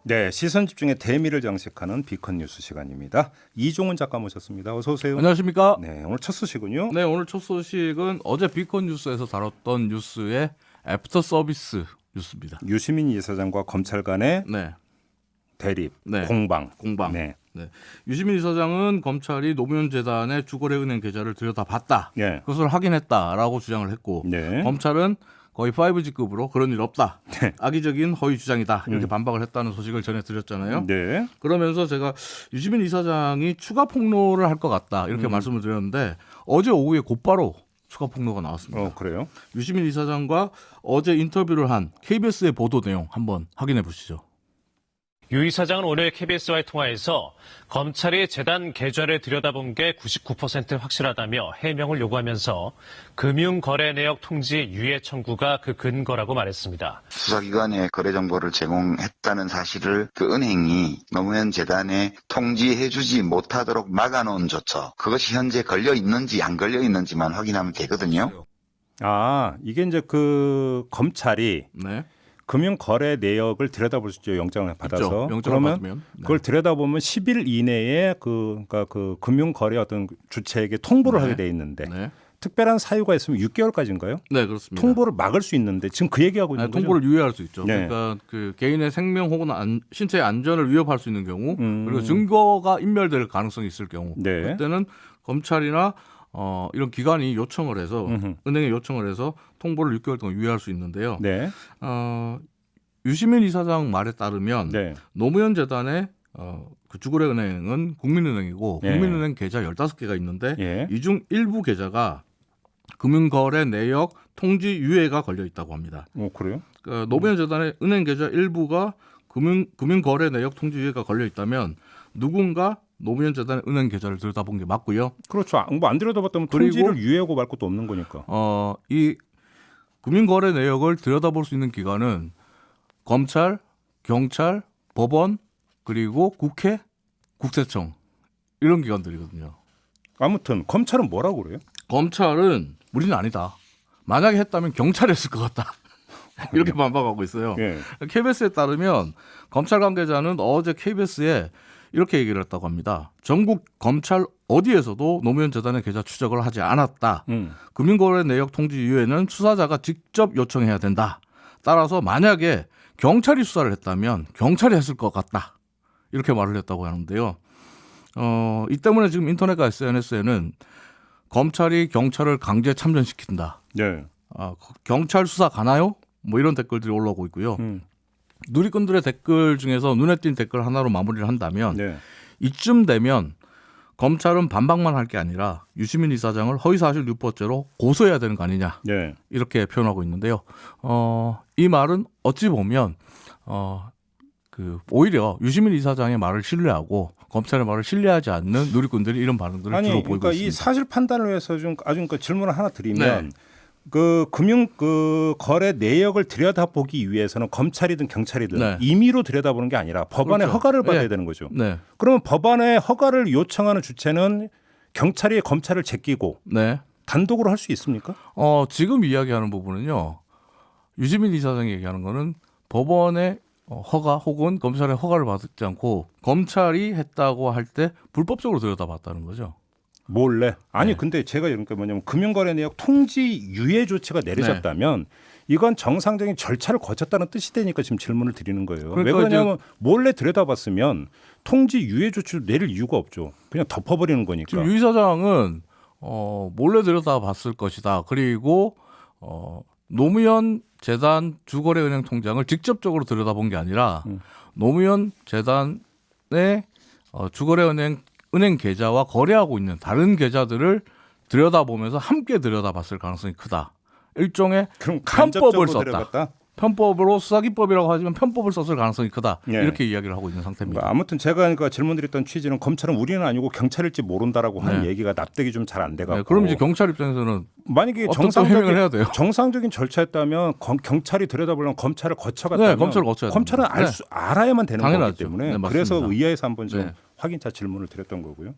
네, 시선 집중의 대미를 장식하는 비컨 뉴스 시간입니다. 이종훈 작가 모셨습니다. 어서 오세요. 안녕하십니까? 네, 오늘 첫 소식은요. 네, 오늘 첫 소식은 어제 비컨 뉴스에서 다뤘던 뉴스의 애프터 서비스 뉴스입니다. 유시민 이사장과 검찰 간의 네, 대립, 네. 공방. 네. 유시민 이사장은 검찰이 노무현 재단의 주거래은행 계좌를 들여다봤다. 네. 그것을 확인했다라고 주장을 했고 네. 검찰은 거의 5G급으로 그런 일 없다. 악의적인 허위 주장이다. 이렇게 반박을 했다는 소식을 전해드렸잖아요. 네. 그러면서 제가 유시민 이사장이 추가 폭로를 할 것 같다. 이렇게 말씀을 드렸는데 어제 오후에 곧바로 추가 폭로가 나왔습니다. 그래요? 유시민 이사장과 어제 인터뷰를 한 KBS의 보도 내용 한번 확인해 보시죠. 유 이사장은 오늘 KBS와의 통화에서 검찰이 재단 계좌를 들여다본 게 99% 확실하다며 해명을 요구하면서 금융거래 내역 통지 유예 청구가 그 근거라고 말했습니다. 수사기관에 거래 정보를 제공했다는 사실을 그 은행이 노무현 재단에 통지해주지 못하도록 막아놓은 조처, 그것이 현재 걸려 있는지 안 걸려 있는지만 확인하면 되거든요. 이게 이제 그 검찰이 네. 금융 거래 내역을 들여다볼 수 있죠. 영장을 받아서. 있죠. 영장을 그러면 받으면. 네. 그걸 들여다보면 10일 이내에 그러니까 그 금융 거래 어떤 주체에게 통보를 네. 하게 돼 있는데 네. 특별한 사유가 있으면 6개월까지인가요? 네, 그렇습니다. 통보를 막을 수 있는데 지금 그 얘기하고 있는 거죠. 통보를 유예할 수 있죠. 네. 그러니까 그 개인의 생명 혹은 신체의 안전을 위협할 수 있는 경우 그리고 음. 증거가 인멸될 가능성이 있을 경우 네. 그때는 검찰이나 이런 기관이 요청을 해서 은행에 요청을 해서 통보를 6개월 동안 유예할 수 있는데요. 네. 유시민 이사장 말에 따르면 네. 노무현 재단의 그 주거래은행은 국민은행이고 예. 국민은행 계좌 15개가 있는데 예. 이 중 일부 계좌가 금융거래 내역 통지 유예가 걸려 있다고 합니다. 그래요? 그러니까 노무현 재단의 은행 계좌 일부가 금융거래 내역 통지 유예가 걸려 있다면 누군가 노무현 재단의 은행 계좌를 들여다본 게 맞고요. 그렇죠. 뭐 안 들여다봤다면 그리고 통지를 유예하고 말 것도 없는 거니까. 이 금융거래 내역을 들여다볼 수 있는 기관은 검찰, 경찰, 법원, 그리고 국회, 국세청 이런 기관들이거든요. 아무튼 검찰은 뭐라고 그래요? 검찰은 우리는 아니다. 만약에 했다면 경찰이 했을 것 같다. 이렇게 반박하고 있어요. 예. KBS에 따르면 검찰 관계자는 어제 KBS에 이렇게 얘기를 했다고 합니다. 전국 검찰 어디에서도 노무현 재단의 계좌 추적을 하지 않았다. 금융거래 내역 통지 유예는 수사자가 직접 요청해야 된다. 따라서 만약에 경찰이 수사를 했다면 경찰이 했을 것 같다. 이렇게 말을 했다고 하는데요. 이 때문에 지금 인터넷과 SNS에는 검찰이 경찰을 강제 참전시킨다. 네. 경찰 수사 가나요? 뭐 이런 댓글들이 올라오고 있고요. 누리꾼들의 댓글 중에서 눈에 띈 댓글 하나로 마무리를 한다면 네. 이쯤 되면 검찰은 반박만 할 게 아니라 유시민 이사장을 허위사실 유포죄로 고소해야 되는 거 아니냐. 네. 이렇게 표현하고 있는데요. 이 말은 어찌 보면 오히려 유시민 이사장의 말을 신뢰하고 검찰의 말을 신뢰하지 않는 누리꾼들이 이런 반응들을 주로 보이고 그러니까 있습니다. 이 사실 판단을 위해서 좀 아주 질문을 하나 드리면 네. 그 금융 그 거래 내역을 들여다보기 위해서는 검찰이든 경찰이든 네. 임의로 들여다보는 게 아니라 법안의 그렇죠. 허가를 받아야 네. 되는 거죠. 네, 그러면 법안의 허가를 요청하는 주체는 경찰이 검찰을 제끼고 네. 단독으로 할 수 있습니까? 지금 이야기하는 부분은요. 유시민 이사장이 얘기하는 거는 법원의 허가 혹은 검찰의 허가를 받지 않고 검찰이 했다고 할 때 불법적으로 들여다봤다는 거죠. 몰래. 아니 네. 근데 제가 그러니까 뭐냐면 금융거래 내역 통지 유예 조치가 내려졌다면 이건 정상적인 절차를 거쳤다는 뜻이 되니까 지금 질문을 드리는 거예요. 왜 그러니까 그러냐면 몰래 들여다봤으면 통지 유예 조치를 내릴 이유가 없죠. 그냥 덮어버리는 거니까. 지금 유 이사장은 몰래 들여다봤을 것이다. 그리고 노무현 재단 주거래은행 통장을 직접적으로 들여다본 게 아니라 노무현 재단의 주거래은행 계좌와 거래하고 있는 다른 계좌들을 들여다보면서 함께 들여다봤을 가능성이 크다. 일종의 그럼 편법을 간접적으로 썼다. 들여봤다? 편법으로 수사기법이라고 하지만 편법을 썼을 가능성이 크다. 예. 이렇게 이야기를 하고 있는 상태입니다. 그러니까 아무튼 제가 그러니까 질문드렸던 취지는 검찰은 우리는 아니고 경찰일지 모른다라고 하는 네. 얘기가 납득이 좀 잘 안 돼갖고. 네, 그럼 이제 경찰 입장에서는 만약에 어떤 해명을 해야 돼요? 정상적인 절차였다면 경찰이 들여다보려면 검찰을 거쳐갔다면 네, 검찰을 거쳐야 검찰은 됩니다. 알아야만 되는 거기 당연하죠. 때문에 네, 맞습니다. 그래서 의아해서 한번 좀 네. 확인차 질문을 드렸던 거고요.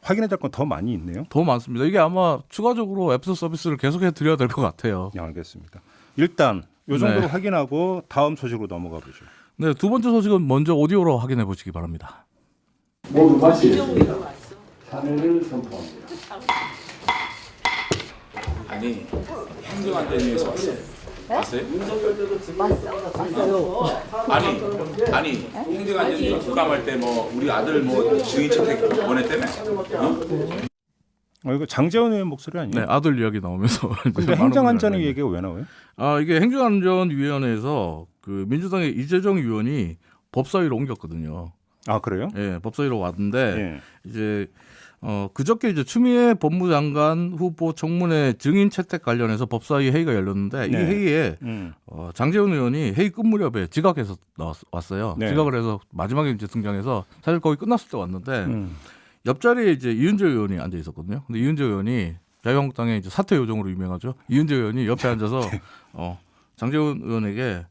확인해야 될 건 더 많이 있네요. 더 많습니다. 이게 아마 추가적으로 애프터 서비스를 계속해 드려야 될 것 같아요. 네, 알겠습니다. 일단 요 정도로 네. 확인하고 다음 소식으로 넘어가 보죠. 네, 두 번째 소식은 먼저 오디오로 확인해 보시기 바랍니다. 모두 마치겠습니다. 사례를 선포합니다. 아니 행정안전위에서 왔어요. 왔어요? 아니 행정안전위 국감할 때 뭐 우리 아들 뭐 증인 채택 보냈다며? 이거 장재원 의원 목소리 아니에요? 네, 아들 이야기 나오면서. 근데 행정안전위 얘기가 왜 나와요? 이게 행정안전위원회에서 그 민주당의 이재정 의원이 법사위로 옮겼거든요. 아 그래요? 예, 법사위로 왔는데 예. 이제 그저께 이제 추미애 법무장관 후보 청문회 증인 채택 관련해서 법사위 회의가 열렸는데 이 네. 회의에 장재원 의원이 회의 끝 무렵에 지각해서 왔어요. 네. 지각을 해서 마지막에 이제 등장해서 사실 거의 끝났을 때 왔는데 음. 옆자리에 이제 이은재 의원이 앉아 있었거든요. 근데 이은재 의원이 자유한국당의 이제 사퇴 요정으로 유명하죠. 이은재 의원이 옆에 앉아서 장재원 의원에게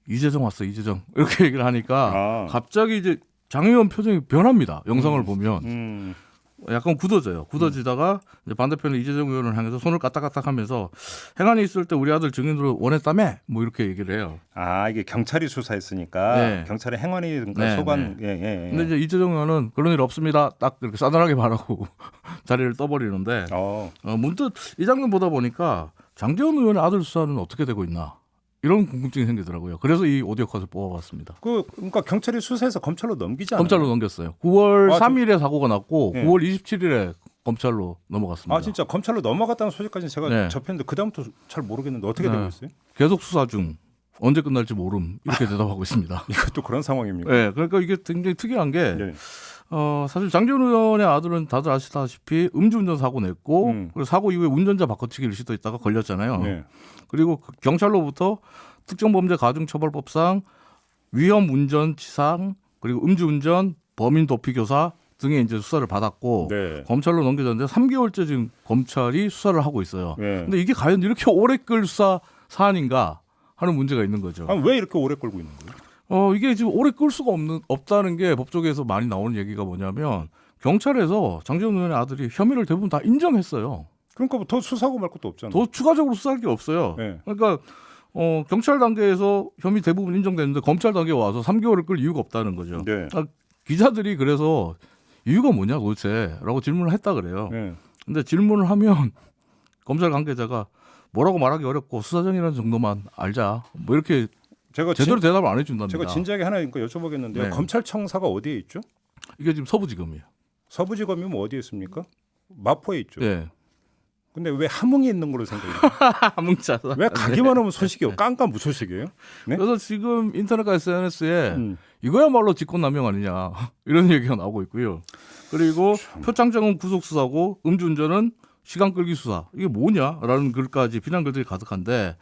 이재정 왔어, 이재정 이렇게 얘기를 하니까 갑자기 이제 장 의원 표정이 변합니다. 영상을 보면 약간 굳어지다가 이제 반대편에 이재정 의원을 향해서 손을 까딱까딱하면서 행안이 있을 때 우리 아들 증인으로 원했다며 뭐 이렇게 얘기를 해요. 아 이게 경찰이 수사했으니까 네. 경찰의 행안이든가 네, 소관. 네. 예. 근데 이제 이재정 의원은 그런 일 없습니다. 딱 이렇게 싸늘하게 말하고 자리를 떠버리는데 문득 이 장면 보다 보니까 장재원 의원의 아들 수사는 어떻게 되고 있나 이런 궁금증이 생기더라고요. 그래서 이 오디오 컷을 뽑아봤습니다. 그러니까 경찰이 수사해서 검찰로 넘기지 않아요? 검찰로 넘겼어요. 9월 아, 3일에 사고가 났고 네. 9월 27일에 검찰로 넘어갔습니다. 아 진짜 검찰로 넘어갔다는 소식까지 제가 네. 접했는데 그 다음부터 잘 모르겠는데 어떻게 네. 되고 있어요? 계속 수사 중. 언제 끝날지 모름 이렇게 대답하고 있습니다. 이것도 그런 상황입니까? 네, 그러니까 이게 굉장히 특이한 게 네. 사실 장재원 의원의 아들은 다들 아시다시피 음주운전 사고 냈고 그리고 사고 이후에 운전자 바꿔치기를 시도했다가 걸렸잖아요. 네. 그리고 경찰로부터 특정범죄 가중처벌법상 위험운전치상 그리고 음주운전 범인 도피교사 등의 이제 수사를 받았고 네. 검찰로 넘겨졌는데 3개월째 지금 검찰이 수사를 하고 있어요. 네. 근데 이게 과연 이렇게 오래 끌 수사 사안인가 하는 문제가 있는 거죠. 아니, 왜 이렇게 오래 끌고 있는 거예요? 이게 지금 오래 끌 수가 없다는 게 법조계에서 많이 나오는 얘기가 뭐냐면 경찰에서 장재원 의원의 아들이 혐의를 대부분 다 인정했어요. 그러니까 뭐 더 수사하고 말 것도 없잖아요. 더 추가적으로 수사할 게 없어요. 네. 그러니까 경찰 단계에서 혐의 대부분 인정됐는데 검찰 단계에 와서 3개월을 끌 이유가 없다는 거죠. 네. 기자들이 그래서 이유가 뭐냐 도대체라고 질문을 했다 그래요. 네. 근데 질문을 하면 검찰 관계자가 뭐라고 말하기 어렵고 수사정이라는 정도만 알자. 뭐 이렇게 제가 제대로 대답을 안 해준답니다. 제가 진작에 하나 여쭤보겠는데요. 네. 검찰청사가 어디에 있죠? 이게 지금 서부지검이에요. 서부지검이면 어디에 있습니까? 마포에 있죠. 네. 근데 왜 함흥에 있는 걸로 생각해요? 함흥차. 왜 가기만 하면 소식이요? 깜깜 무소식이에요? 네? 그래서 지금 인터넷과 SNS에 음. 이거야말로 직권남용 아니냐 이런 얘기가 나오고 있고요. 그리고 표창장은 구속 수사고 음주운전은 시간 끌기 수사. 이게 뭐냐라는 글까지 비난 글들이 가득한데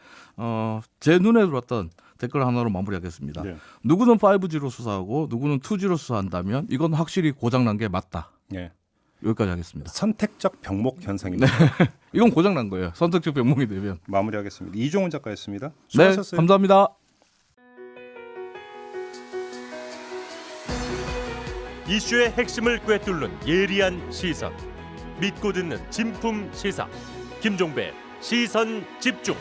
제 눈에 들어왔던 댓글 하나로 마무리하겠습니다. 네. 누구는 5G로 수사하고 누구는 2G로 수사한다면 이건 확실히 고장난 게 맞다. 네. 여기까지 하겠습니다. 선택적 병목 현상입니다. 이건 고장난 거예요. 선택적 병목이 되면. 마무리하겠습니다. 이종훈 작가였습니다. 네, 수고하셨어요. 감사합니다. 이슈의 핵심을 꿰뚫는 예리한 시선, 믿고 듣는 진품 시사 김종배 시선 집중.